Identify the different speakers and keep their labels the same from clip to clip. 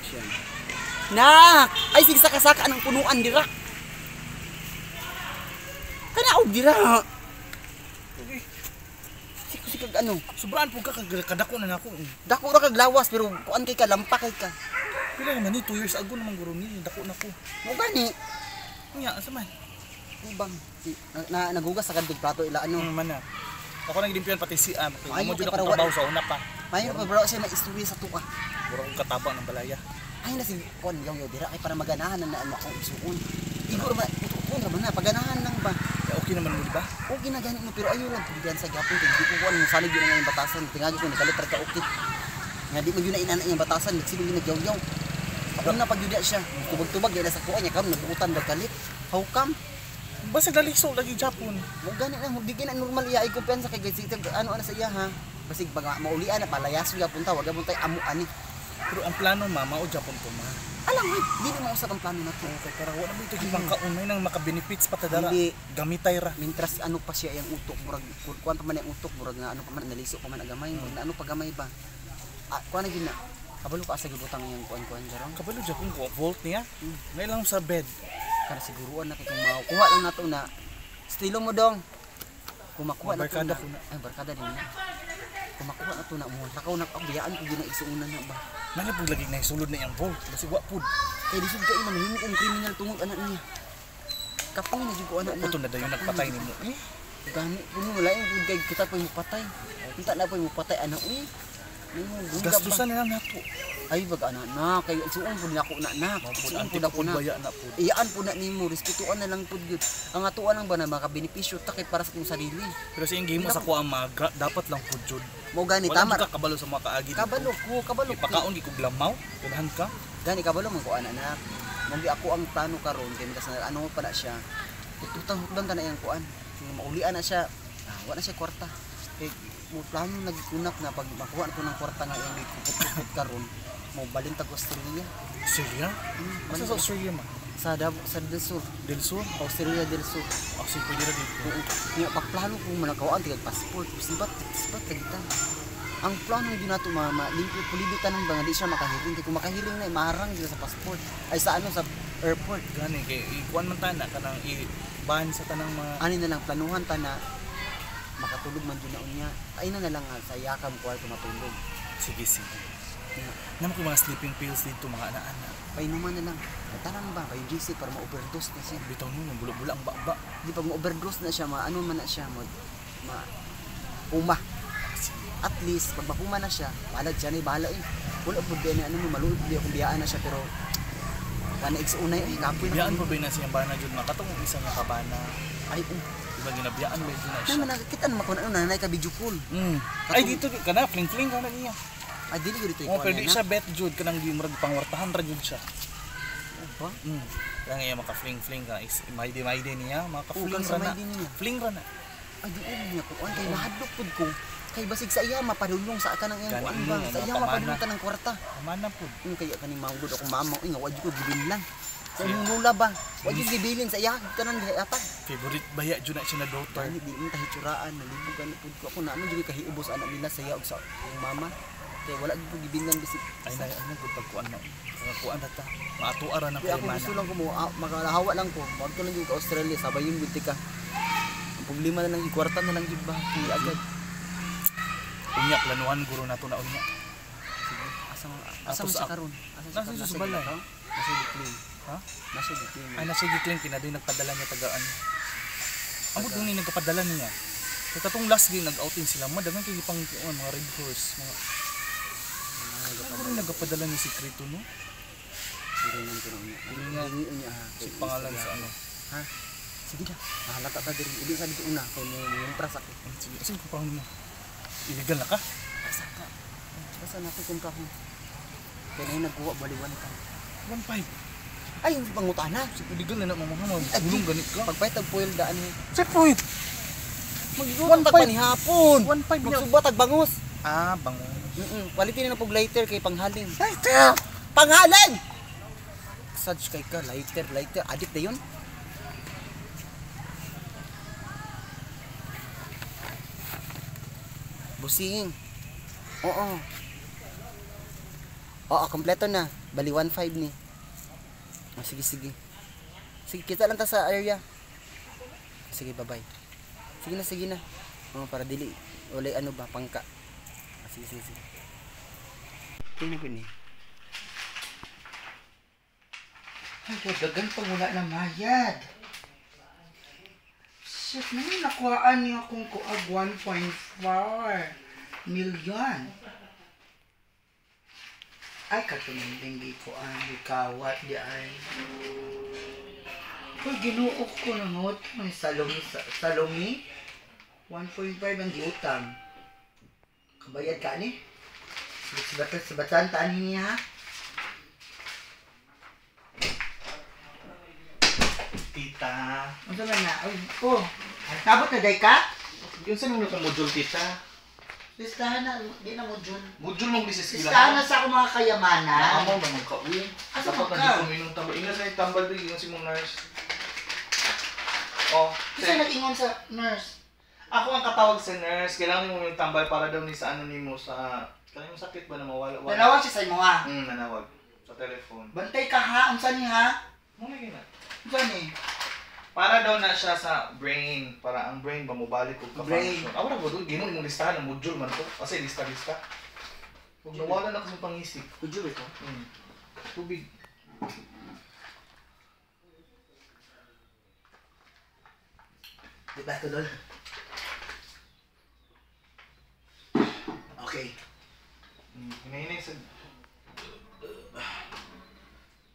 Speaker 1: Siya. Nak! Ay, sige saka-saka ng punuan dira. Kanaog dira. Sikag ano.
Speaker 2: Sobraan po ka kadako na nako.
Speaker 1: Dako ra kag lawas pero kuan kay ka lampa kay ka.
Speaker 2: Pila naman ni 2 years ago naman guro ni dako nako.
Speaker 1: Mo gani.
Speaker 2: Nya asa man?
Speaker 1: Ubang nagugas sa kadtog plato ila ano.
Speaker 2: Man na. Ako nang gilimpian pati si
Speaker 1: Ay,
Speaker 2: mo jud
Speaker 1: para
Speaker 2: ako trabaho sa una pa.
Speaker 1: Mayo pa bro siya na istorya sa tuka.
Speaker 2: Mura kong katabang ng balaya.
Speaker 1: Ay na si kon yaw dira kay para maganahan na ano ako isuon. Igor ba utukon ra man na paganahan lang ba.
Speaker 2: Okay naman mo di ba?
Speaker 1: Okay na gani mo pero ayo lang tubigan sa gapon kay di ko kuan mo salig yun nga yung batasan tingagi ko nakalit ra ka okay. Nga di mo yun na inana yung batasan nagsilong yun nagyaw-yaw. Ako na pag yun siya tubag-tubag yan sa kuan niya kam nabuutan ba kalit. How come?
Speaker 2: Basta daliso lagi Japon.
Speaker 1: Mo gani lang di gina normal iya ay kumpensa kay gaysi ano sa iya ha. Basig pag maulian na palayas ya punta wag mo tay amo ani.
Speaker 2: Pero ang plano mama o Japon ko ma.
Speaker 1: Alam mo, di mo usap ang plano nato.
Speaker 2: Kay para wala mo ito ibang kaunay nang maka-benefits pa ta dara.
Speaker 1: Hindi
Speaker 2: Gamitay ra.
Speaker 1: mintras ano pa siya yung utok murag kuan pa man yung utok murag nga ano pa man naliso pa man agamay mo na ano pa gamay ba. Kuan na gina. Kabalo ka sa gibutang yang kuan jarong.
Speaker 2: Kabalo Japon ko volt niya. May lang sa bed.
Speaker 1: Kana siguruan na kay kung makuha lang nato na estilo mo dong. Kumakuha na to
Speaker 2: Barkada
Speaker 1: na.
Speaker 2: ko na.
Speaker 1: Ay barkada din na. Kumakuha na to na mo. Takaw na biyaan ko gina isuunan na ba.
Speaker 2: Mana pud lagi na sulod na yang volt. Basi wa pud.
Speaker 1: Kay lisod kay man himo kong kriminal tungod anak niya. Kapang na jud ko anak na.
Speaker 2: Puto na dayon nagpatay nimo.
Speaker 1: Gani kuno wala yung pud kay kita pa mo patay. Kita na pa mo patay anak uy.
Speaker 2: Gastusan na lang nato.
Speaker 1: Ay bag anak na kay suon pud nako na. Suon pud ako na.
Speaker 2: Baya na pud.
Speaker 1: Iyaan pud na nimo respetuan na lang pud gyud. Ang atuan lang ba na makabenepisyo ta kay para sa kong sarili.
Speaker 2: Pero sa game mo sa kuha maga dapat lang pud jud.
Speaker 1: Mo gani
Speaker 2: Wala
Speaker 1: tama.
Speaker 2: ka kabalo sa mga kaagi.
Speaker 1: Kabalo ko.
Speaker 2: Ipakaon gi kog lamaw. Kunahan ka.
Speaker 1: Gani kabalo man ko anak. Magi ako ang plano karon kay mikas na ano pa na siya. Tutang ka na yang kuan. Maulian na siya. Wala na siya kwarta. Kay mo plano nagikunak na pag makuha ko ng kwarta nga yung kupot karon mo balintag Australia.
Speaker 2: Syria? Asa sa Australia ma?
Speaker 1: Sa del Sur.
Speaker 2: Del Sur?
Speaker 1: Australia del Sur.
Speaker 2: Kasi pwede ra dito.
Speaker 1: Nga pagplano kung manakawaan tigag passport, sibat kita. Ang plano gyud nato limpyo pulibitan ng banga di siya makahiling kay kung makahiling na maharang sila sa passport. Ay sa ano sa airport.
Speaker 2: Gani kay ikuan man tana kanang i-ban sa tanang mga
Speaker 1: Ani na lang planuhan ta na makatulog man dun na unya. Ay na lang sa yakam kwarto matulog.
Speaker 2: sige. Naman ko mga sleeping pills dito mga ana-ana.
Speaker 1: Painuman na lang. Tanan ba kay GC para ma-overdose na siya.
Speaker 2: Bitaw mo bula-bula ang baba.
Speaker 1: Di pag ma-overdose na siya, ano man na siya, puma. At least pag mapuma na siya, balag siya na bahala eh. Wala pud din ano mo maluod di akong biyaan na siya pero kana igsunay ay kapoy na.
Speaker 2: Biyaan mo ba na siyang bana jud makatong isa nga kabana.
Speaker 1: Ay
Speaker 2: Diba ginabiyaan ba yun na siya?
Speaker 1: naman nakita naman ko na nanay ka video call.
Speaker 2: Ay dito kana fling-fling kana niya.
Speaker 1: Ay dili ko dito
Speaker 2: Oh, pero di siya bet jud kanang di murag pangwartahan ra jud siya.
Speaker 1: Ba?
Speaker 2: Kaya nga maka-fling-fling ka is maide niya, maka-fling
Speaker 1: sa
Speaker 2: ra na.
Speaker 1: maide niya.
Speaker 2: Fling ra na.
Speaker 1: Ay di niya ko an kay nahadlok pud ko. Kay basig sa iya mapadulong sa kanang iyang
Speaker 2: Gani
Speaker 1: kuan
Speaker 2: mo,
Speaker 1: ba? Sa iya
Speaker 2: pamana.
Speaker 1: mapadulong ta ng kwarta.
Speaker 2: Mana pud.
Speaker 1: Kaya kaning manggod ako mamaw nga wa ko gibilin lang. Sa nula ba? Wa jud gibilin sa iya tanan atag.
Speaker 2: Favorite baya jud na siya na daughter.
Speaker 1: Ani di man tahitsuraan nalibugan pud ko ako na man jud kahiubos anak nila saya og sa yung mama. Kaya wala jud gibilan bisig.
Speaker 2: Ay na ano gud pagkuan na. Kuan na ta. Maatuara na
Speaker 1: Kaya
Speaker 2: kay
Speaker 1: ako
Speaker 2: mana.
Speaker 1: gusto lang ko mo makahawa lang ko. Wag ko lang jud ka Australia sabay yung gud ka. Ang problema na lang ikwarta na lang jud ba? Hindi agad.
Speaker 2: Unya planuhan guro nato na unya.
Speaker 1: Asa mo sa karon?
Speaker 2: Nasa sa balay.
Speaker 1: Nasa Giklin.
Speaker 2: Ha?
Speaker 1: Nasa Giklin.
Speaker 2: Ay nasa Giklin kinadoy nagpadala niya tagaan. Amo dun ni nagpadala niya. Kaya katong last game nag-outing sila, madagan kay pang mga Red Horse, mga ano nagpadala ni Secreto no?
Speaker 1: Sige man ko na. Unya ha.
Speaker 2: Si pangalan sa ano?
Speaker 1: Ha? Sige na. Mahalata ta diri. Ili sa dito una kay mo yung pras ako.
Speaker 2: Sige, sige ko pang mo. Illegal na ka?
Speaker 1: Asa ka? Basta na ko kung ka ko. Kaya na nagkuha baliwan ka.
Speaker 2: 1.5.
Speaker 1: Ay, yung pangutana.
Speaker 2: Illegal na mamahama. Gulong ganit ka.
Speaker 1: Pagpahit ang foil daan mo.
Speaker 2: Check point.
Speaker 1: Mag-iwan pa ni hapon.
Speaker 2: 1.5 na.
Speaker 1: Magsubat ag bangus.
Speaker 2: Ah, bango.
Speaker 1: Palitin na pug lighter kay panghalin.
Speaker 2: Lighter!
Speaker 1: Panghalin! Sadge kay ka, lighter. Adik na yun. Busing. Oo. Oo, kompleto na. Bali 1.5 ni. Oh, sige, sige. Sige, kita lang ta sa area. Sige, bye-bye. Sige na, sige na. Oh, para dili. Wala ano ba, pangka. Ah, sige, sige, sige. Tingnan ko ni.
Speaker 3: Ay, dagan pag wala na mayad. Shit, may nakuhaan niya akong kuag 1.4 million. Ay, katuminding di ko ang ikawat di ay. Uy, ginuok ko ng hot. May salumi. 1.5 ang giutang. Kabayad ka ni? Sibatan taan niya ha?
Speaker 2: Tita.
Speaker 3: Ano ba na? Oh, nabot na day ka?
Speaker 2: Yung saan mo ka module, tita?
Speaker 3: Listahan na, di na module.
Speaker 2: Module mong bisis
Speaker 3: Listahan na sa akong mga kayamanan.
Speaker 2: Ako na magka-uwi.
Speaker 3: Asa
Speaker 2: Dapat
Speaker 3: ka?
Speaker 2: na di kuminong tambal. Ina sa tambal din yung si mong nurse. Oh,
Speaker 3: Isa nag-ingon sa nurse.
Speaker 2: ako ang katawag sa nurse. Kailangan mo yung tambal para daw ni sa ano ni mo sa... Kailangan yung sakit ba na mawala?
Speaker 3: Nanawag siya sa imo ha.
Speaker 2: Nanawag. Sa telephone.
Speaker 3: Bantay ka ha, unsa ni ha?
Speaker 2: Muna na.
Speaker 3: Unsa ni?
Speaker 2: Para daw na siya sa brain. Para ang brain ba mobalik kung
Speaker 3: Brain.
Speaker 2: ka-function. Ako na po doon. Ginoon yung listahan ng module man to. Kasi lista-lista. Huwag nawala na kasi pangisip.
Speaker 3: Module ito.
Speaker 2: Tubig.
Speaker 3: Di ba ito doon? Okay.
Speaker 2: Hinahinay sa...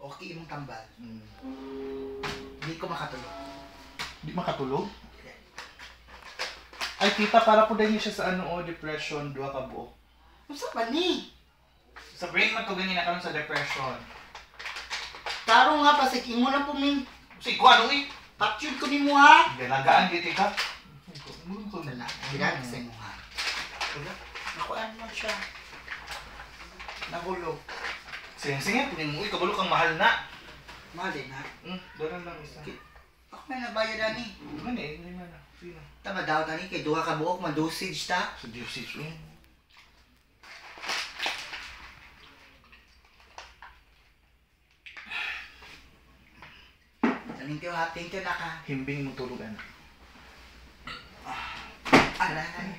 Speaker 3: Okay imong tambal. Hindi ko makatulog.
Speaker 2: Di makatulog? Ay, tita, para po din siya sa depression, 2 ka buo.
Speaker 3: Unsa ba ni?
Speaker 2: Sa brain man to ganyan na karon sa depression.
Speaker 3: Taro nga pasik imo na po min.
Speaker 2: Sige, ko ano eh?
Speaker 3: Patyud ko nimo ha.
Speaker 2: Dalagaan di tika.
Speaker 3: Wala. Ginag sa imo ha. Nakuan mo siya. Nahulog.
Speaker 2: Sige, punin mo. Kabalo kang mahal na.
Speaker 3: Mali na.
Speaker 2: Doon lang isa.
Speaker 3: Ako may nabayad ni.
Speaker 2: Hindi na. Sige na.
Speaker 3: Tama daw tani kay duha ka buok man dosage ta.
Speaker 2: Sa dosage yun.
Speaker 3: Thank you ha. Thank you na ka.
Speaker 2: Himbing mo tulugan.
Speaker 3: Alay.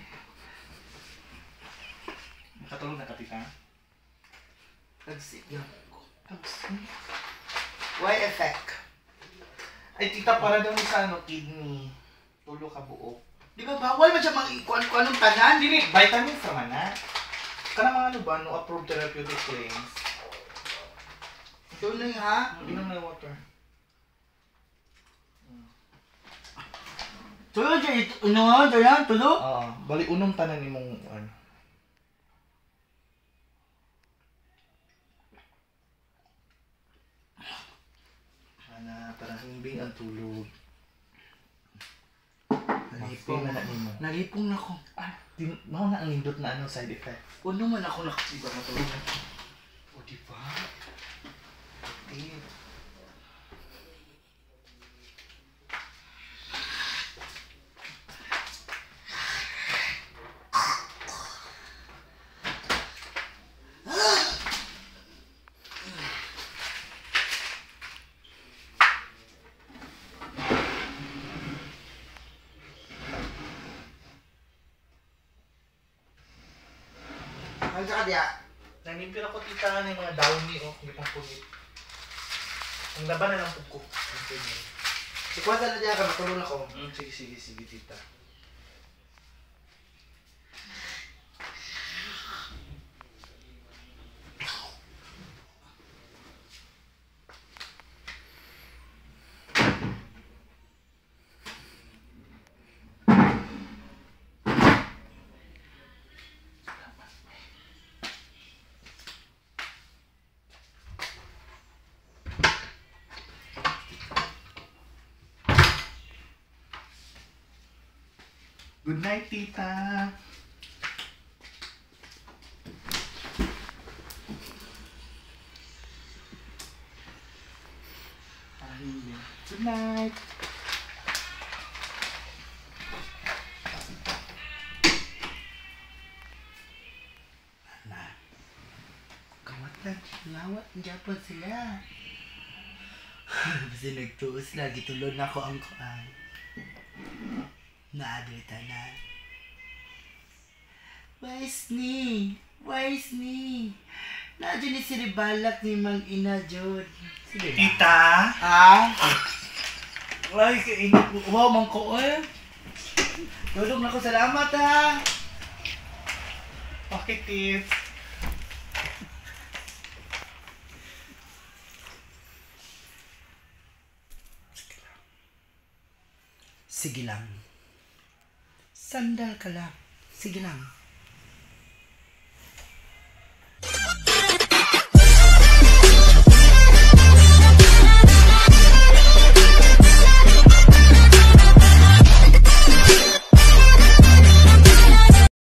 Speaker 2: Makatulog na ka, tita.
Speaker 3: Nagsip yun. Why effect?
Speaker 2: Ay, tita, para daw sa kidney. Tulo ka buo.
Speaker 3: Di ba bawal man siya mag-ikuan-kuanong tanan?
Speaker 2: Dili, vitamins naman na. Kana mga no approved therapeutic claims.
Speaker 3: Ito na ha.
Speaker 2: Inom na water.
Speaker 3: Tulo dyan, ano dyan, tulo?
Speaker 2: Oo, bali unom tanan ni mong ano. Ana, parang himbing ang tulog.
Speaker 3: Nalipong
Speaker 2: na nimo.
Speaker 3: Nalipong na ko.
Speaker 2: Di mao na ang nindot na side effect.
Speaker 3: Puno man ako nakasiba matulog.
Speaker 2: O di ba?
Speaker 3: Ano ka diya?
Speaker 2: Nanimpir ako tita ng mga downy hindi pang punit. Ang laban na lang po ko.
Speaker 3: Sikwasa na diya ka, matulog ako.
Speaker 2: Sige tita. Good night, tita. Good night.
Speaker 3: Na. Kamat na. Nawat, Japon sila. Kasi nagtuos lagi tulod na ko ang kuan. Naadri tanan. Wais ni? Nadyo ni siribalak ni Mang Ina Jod. Sige.
Speaker 2: Tita?
Speaker 3: Ah?
Speaker 2: Ay, kainit mo. Wow, mangko eh.
Speaker 3: Dudong na ko, salamat ha.
Speaker 2: Bakit, Tit?
Speaker 3: Sige lang. Sandal ka lang. Sige lang.